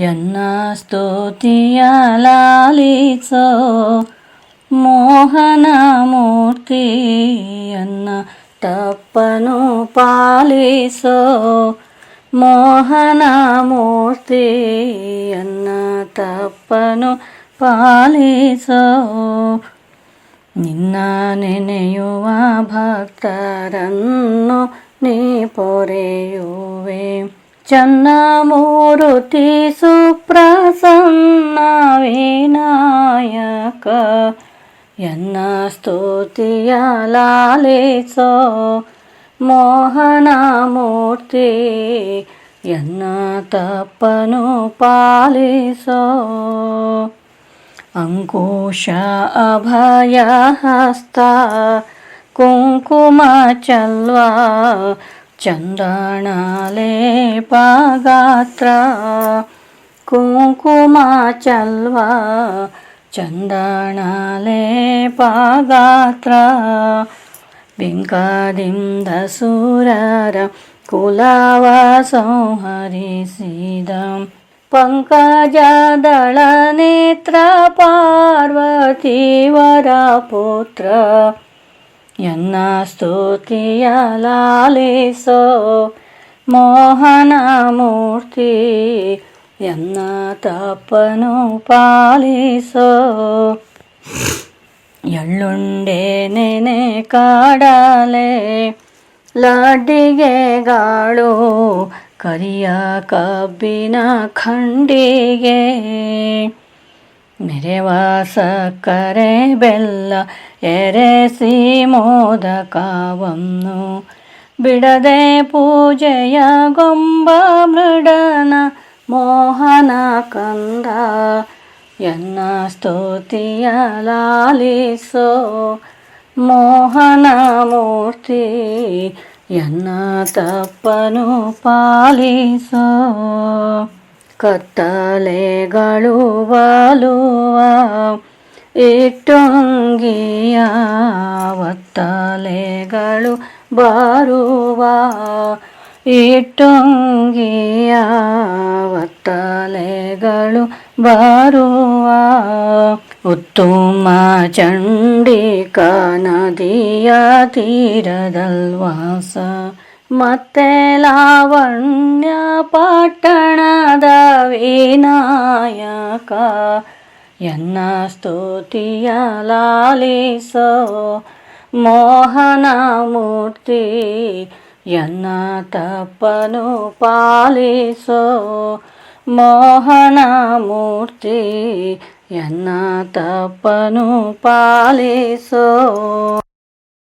ಎನ್ನ ಸ್ತುತಿಯ ಲಾಲಿಸೋ ಮೋಹನ ಮೂರ್ತಿ, ಎನ್ನ ತಪ್ಪನು ಪಾಲಿಸೋ ಮೋಹನ ಮೂರ್ತಿ, ಎನ್ನ ತಪ್ಪನು ಪಾಲಿಸೋ. ನಿನ್ನ ನೆನೆಯುವ ಭಕ್ತರನ್ನು ನೀ ಪೊರೆಯುವೆ, ಚನ್ನಮೂರುತಿ ಸುಪ್ರಸನ್ನ ವಿನಾಯಕ. ಎನ್ನ ಸ್ತುತಿಯ ಲಾಲಿಸೋ ಮೋಹನ ಮೂರ್ತಿ, ಎನ್ನ ತಪ್ಪನು ಪಾಲಿಸೋ. ಅಂಕುಶ ಅಭಯ ಹಸ್ತ ಕುಂಕುಮ ಚಲ್ವ, ಚಂದನ ಲೇಪ ಗಾತ್ರ ಕುಂಕುಮ ಚಲ್ವ, ಚಂದನ ಲೇಪ ಗಾತ್ರ. ಬಿಂಕದಿಂದ ಸುರರ ಕುಲವ ಸಂಹರಿಸಿದ ಪಂಕಜದಳ ನೇತ್ರ ಪಾರ್ವತಿ ವರ ಪುತ್ರ. ಎನ್ನ ಸ್ತುತಿಯ ಲಾಲಿಸೋ ಮೋಹನ ಮೂರ್ತಿ, ಎನ್ನ ತಪ್ಪನು ಪಾಲಿಸೋ. ಎಳ್ಳುಂಡೆ ನೆನೆ ಕಾಡಲೆ ಲಡ್ಡಿಗೆ ಗಾಳು, ಕರಿಯ ಕಬ್ಬಿನ ಖಂಡಿಗೆ ಮೆರೆವ ಸಕ್ಕರೆ ಬೆಲ್ಲ ಎರೆಸಿ ಮೋದಕವನ್ನು, ಬಿಡದೆ ಪೂಜೆಯ ಗೊಂಬ ಮೃಡನ ಮೋಹನ ಕಂದ. ಎನ್ನ ಸ್ತುತಿಯ ಲಾಲಿಸೋ ಮೋಹನ ಮೂರ್ತಿ, ಎನ್ನ ತಪ್ಪನು ಪಾಲಿಸೋ. ಕತ್ತಲೆಗಳು ಬಲುವ ಇಟ್ಟುಂಗಿಯ, ಒತ್ತಲೆಗಳು ಬರುವ ಇಟ್ಟುಂಗಿಯ, ಒತ್ತಲೆಗಳು ಬರುವ. ಉತ್ತಮ ಚಂಡಿಕ ನದಿಯ ತೀರದಲ್ವಾಸ, ಮತ್ತೆ ಲಾವಣ್ಯ ಪಟ್ಟಣದ ವಿನಾಯಕ. ಎನ್ನ ಸ್ತುತಿಯ ಲಾಲಿಸೋ ಮೋಹನ ಮೂರ್ತಿ, ಎನ್ನ ತಪ್ಪನು ಪಾಲಿಸೋ ಮೋಹನ ಮೂರ್ತಿ, ಎನ್ನ ತಪ್ಪನು ಪಾಲಿಸೋ.